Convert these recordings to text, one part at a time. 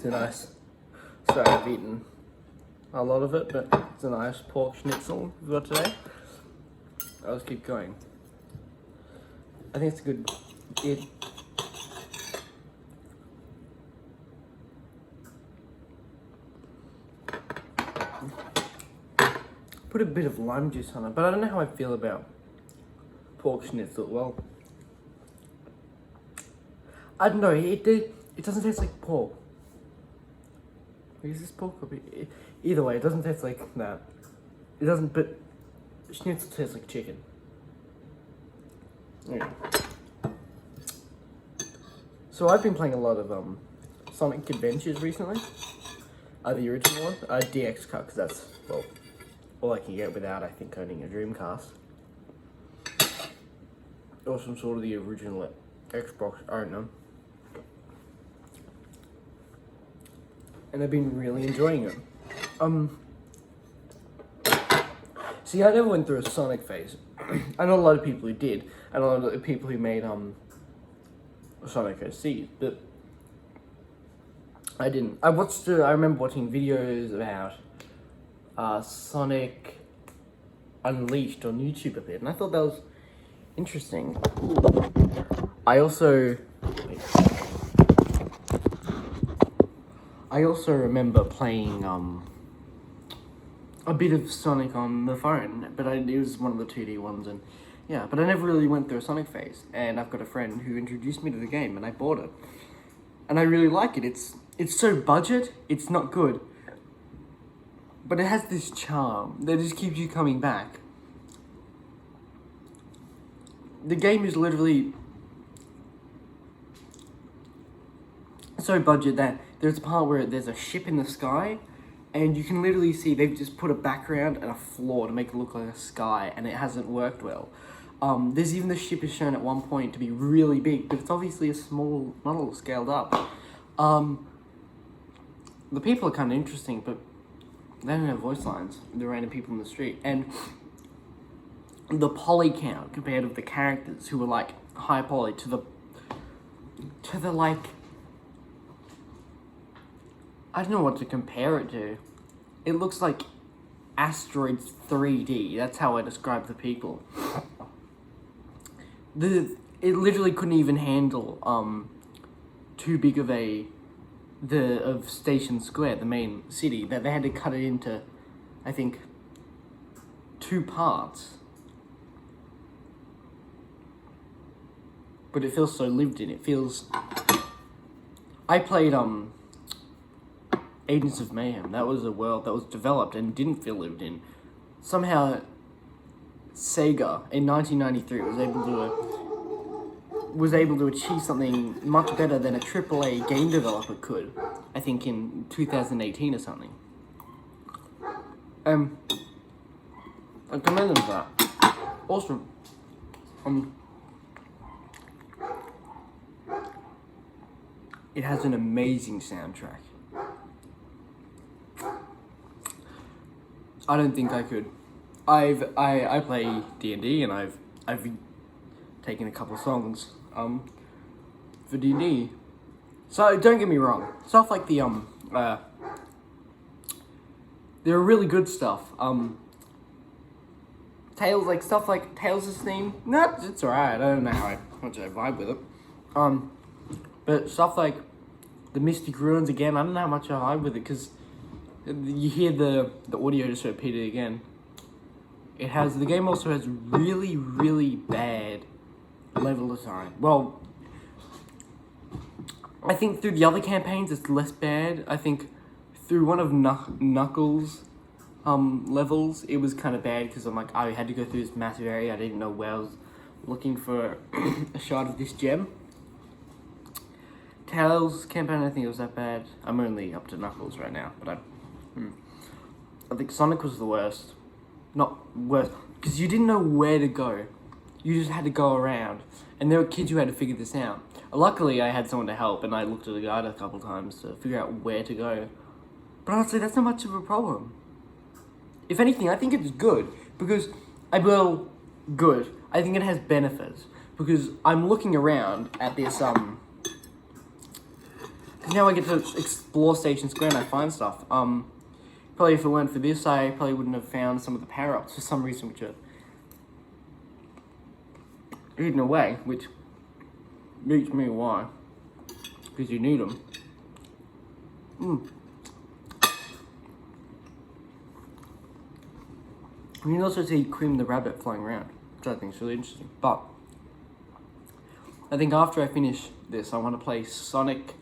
It's a nice, sorry I've eaten a lot of it, but it's a nice pork schnitzel we've got today. I'll just keep going. I think it's a good, put a bit of lime juice on it, but I don't know how I feel about pork schnitzel. Well, I don't know, it doesn't taste like pork. Is this pork or beef? Either way, it doesn't taste like that. It doesn't, but schnitzel tastes like chicken. Yeah. So I've been playing a lot of Sonic Adventures recently. The original one, DX Cut, because that's, well, all I can get without, I think, owning a Dreamcast. Or some sort of the original Xbox, I don't know. And I've been really enjoying it. See, I never went through a Sonic phase. I know a lot of people who did. I know a lot of people who made Sonic OC, but I didn't. I remember watching videos about Sonic Unleashed on YouTube a bit, and I thought that was interesting. I also remember playing a bit of Sonic on the phone, but it was one of the 2D ones, and yeah, but I never really went through a Sonic phase, and I've got a friend who introduced me to the game, and I bought it, and I really like it. It's so budget, it's not good, but it has this charm that just keeps you coming back. The game is literally so budget that there's a part where there's a ship in the sky, and you can literally see they've just put a background and a floor to make it look like a sky, and it hasn't worked well. There's even the ship is shown at one point to be really big, but it's obviously a small model scaled up. The people are kind of interesting, but they don't have voice lines. The random people in the street, and the poly count compared with the characters who were like high poly to the like, I don't know what to compare it to. It looks like Asteroids 3D. That's how I describe the people. It literally couldn't even handle too big of of Station Square, the main city. That they had to cut it into, I think, 2 parts. But it feels so lived in. It feels. I played Agents of Mayhem. That was a world that was developed and didn't feel lived in. Somehow, Sega in 1993 was able to achieve something much better than a AAA game developer could. I think in 2018 or something. I commend them for that. Also, it has an amazing soundtrack. I don't think I could. I play D&D, and I've taken a couple of songs for D&D. So don't get me wrong, stuff like they're really good stuff. Tails, like stuff like Tails' theme, it's alright. I don't know how much I vibe with it. But stuff like the Mystic Ruins again, I don't know how much I vibe with it, because you hear the audio just repeated again. The game also has really, really bad level design. Well, I think through the other campaigns it's less bad. I think through one of Knuckles' levels, it was kind of bad, because I'm like, I had to go through this massive area. I didn't know where I was looking for a shard of this gem. Tails' campaign, I don't think it was that bad. I'm only up to Knuckles right now, but I think Sonic was the worst. Not worst, because you didn't know where to go. You just had to go around, and there were kids who had to figure this out. Luckily, I had someone to help, and I looked at the guide a couple times to figure out where to go. But honestly, that's not much of a problem. If anything, I think it's good, because, I think it has benefits, because I'm looking around at this, because now I get to explore Station Square and I find stuff. Probably if it weren't for this, I probably wouldn't have found some of the power-ups for some reason, which are hidden away, which beats me why. Because you need them. You can also see Cream the Rabbit flying around, which I think is really interesting. But I think after I finish this, I want to play Sonic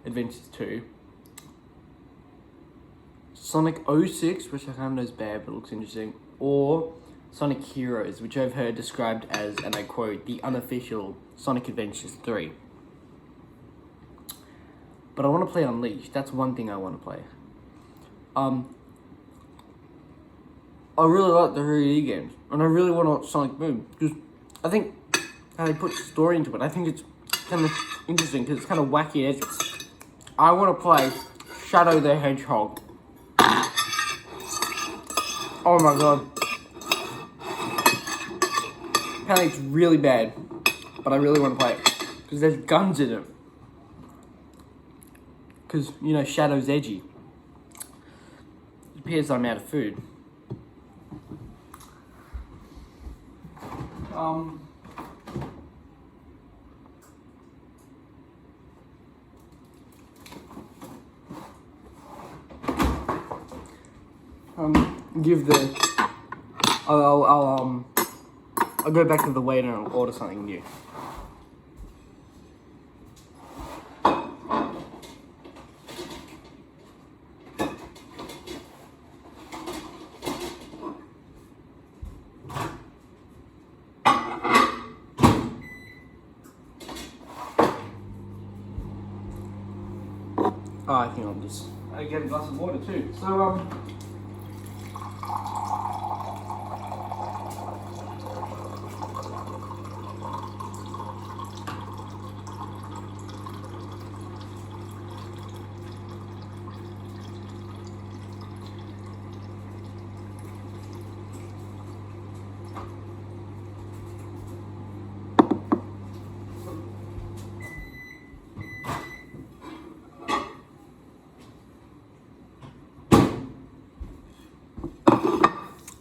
Adventures 2, Sonic 06, which I kind of know is bad but looks interesting, or Sonic Heroes, which I've heard described as, and I quote, the unofficial Sonic Adventures 3. But I want to play Unleashed. That's one thing I want to play. I really like the 3D games, and I really want Sonic Boom, because I think how they put story into it, I think it's kind of interesting, because it's kind of wacky edges. I want to play Shadow the Hedgehog. Oh my god. Apparently it's really bad, but I really want to play it, because there's guns in it. Because, you know, Shadow's edgy. It appears I'm out of food. I'll go back to the waiter and I'll order something new. I think I'll just get a glass of water too. So,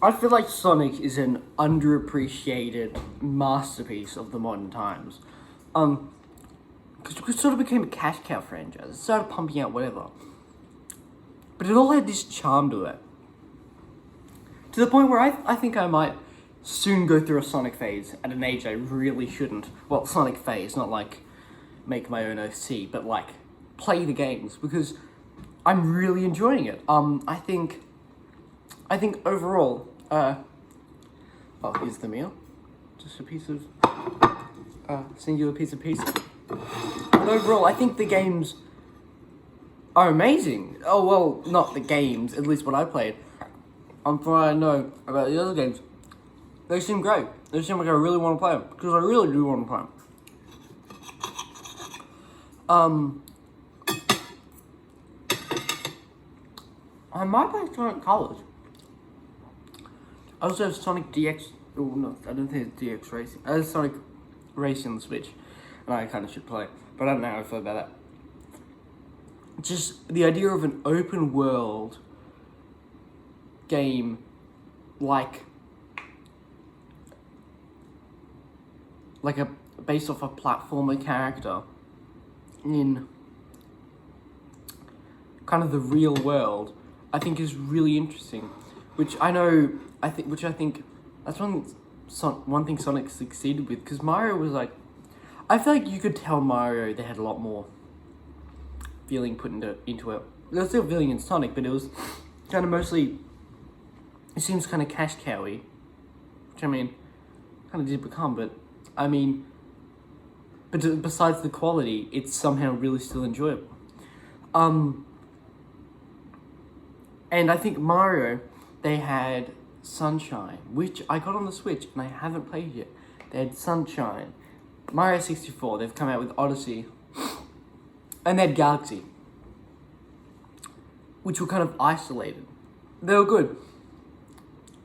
I feel like Sonic is an underappreciated masterpiece of the modern times. Because it sort of became a cash cow franchise. It started pumping out whatever. But it all had this charm to it. To the point where I think I might soon go through a Sonic phase at an age I really shouldn't. Well, Sonic phase, not like make my own OC, but like play the games, because I'm really enjoying it. I think overall, here's the meal. Just a piece of, singular piece of pizza. But overall, I think the games are amazing. Oh, well, not the games, at least what I played. From what I know about the other games, they seem great. They seem like I really want to play them, because I really do want to play them. I might play Sonic Colors. I also have Sonic DX. Oh no, I don't think it's DX Racing. I have Sonic Racing on the Switch, and I kind of should play it, but I don't know how I feel about that. Just the idea of an open world game, like a based off a platformer character in kind of the real world, I think is really interesting. Which I think that's one thing Sonic succeeded with, because Mario was like, I feel like you could tell Mario they had a lot more feeling put into it. There was still feeling in Sonic, but it was kind of mostly, it seems kind of cash cowy, which I mean, kind of did become, but I mean, but besides the quality, it's somehow really still enjoyable. And I think Mario, they had Sunshine, which I got on the Switch and I haven't played yet. They had Sunshine, Mario 64, they've come out with Odyssey, and they had Galaxy, which were kind of isolated. They were good.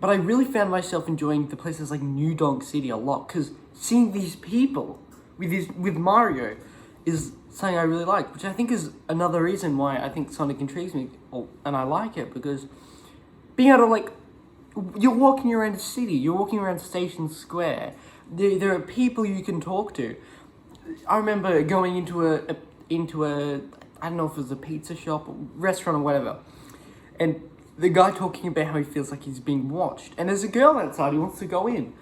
But I really found myself enjoying the places like New Donk City a lot, because seeing these people with Mario is something I really like, which I think is another reason why I think Sonic intrigues me, and I like it, because being able to, like, you're walking around a city, you're walking around Station Square, there are people you can talk to. I remember going into a I don't know if it was a pizza shop, or restaurant, or whatever, and the guy talking about how he feels like he's being watched, and there's a girl outside who wants to go in.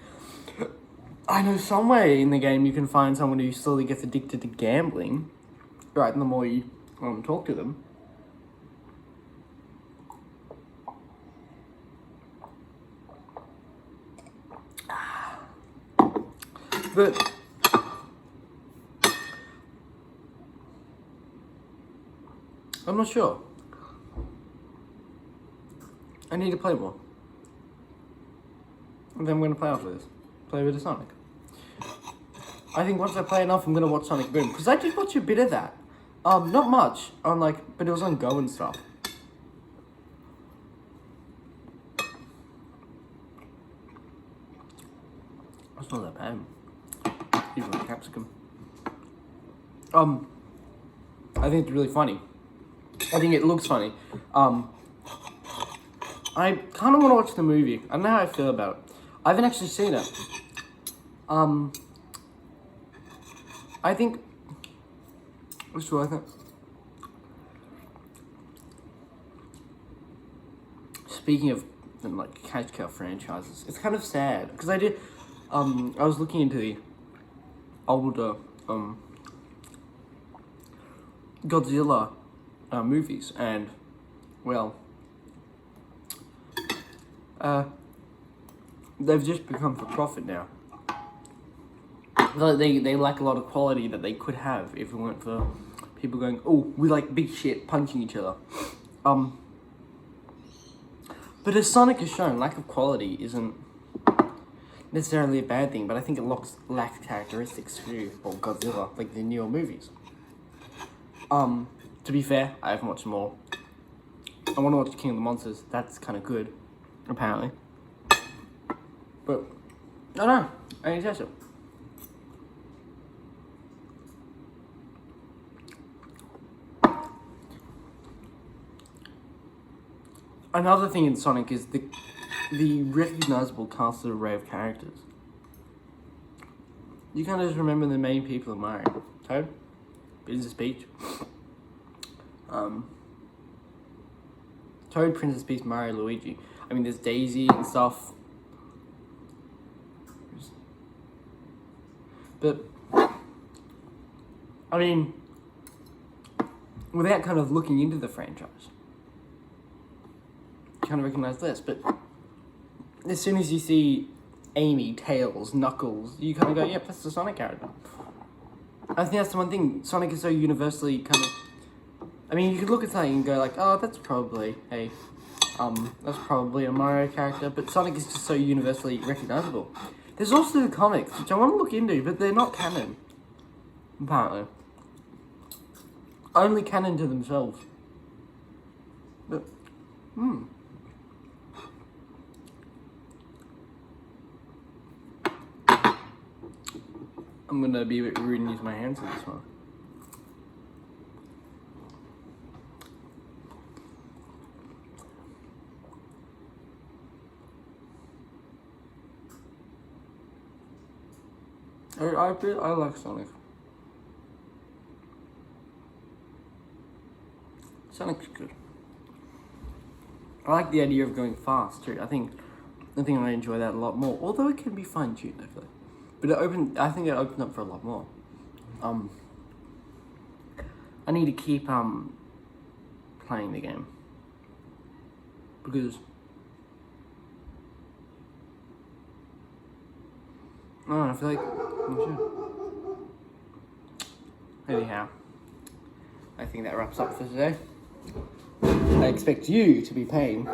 I know somewhere in the game you can find someone who slowly gets addicted to gambling, right, and the more you talk to them. But I'm not sure. I need to play more. And then I'm going to play after this. Play a bit of Sonic. I think once I play enough, I'm going to watch Sonic Boom. Because I did watch a bit of that. Not much. But it was on Go and stuff. That's not that bad. Even with capsicum. I think it's really funny. I think it looks funny. I kind of want to watch the movie. I don't know how I feel about it. I haven't actually seen it. I think... What's true, I think... Speaking of, like, cash cow franchises, it's kind of sad. Because I did... I was looking into the older, Godzilla, movies, and, well... they've just become for profit now. They lack a lot of quality that they could have if it weren't for people going, oh, we like big shit, punching each other. But as Sonic has shown, lack of quality isn't necessarily a bad thing, but I think it lacks characteristics too, or Godzilla, like the newer movies. To be fair, I haven't watched them all. I want to watch King of the Monsters, that's kind of good, apparently. But, I don't know, I need to test it. Another thing in Sonic is the recognizable cast of array of characters. You can't just remember the main people of Mario. Toad, Princess Peach, Toad, Princess Peach, Mario, Luigi. I mean, there's Daisy and stuff. But, I mean, without kind of looking into the franchise, you kind of recognize this, but as soon as you see Amy, Tails, Knuckles, you kind of go, yep, that's the Sonic character. I think that's the one thing, Sonic is so universally kind of, I mean, you could look at something and go like, oh, that's probably a Mario character, but Sonic is just so universally recognizable. There's also the comics, which I want to look into, but they're not canon, apparently. Only canon to themselves. But, I'm gonna be a bit rude and use my hands for this one. I like Sonic. Sonic's good. I like the idea of going fast too. I think I enjoy that a lot more. Although it can be fine-tuned, I feel like. But I think it opened up for a lot more. I need to keep playing the game. Because I don't know, I feel like I should. Anyhow, I think that wraps up for today. I expect you to be paying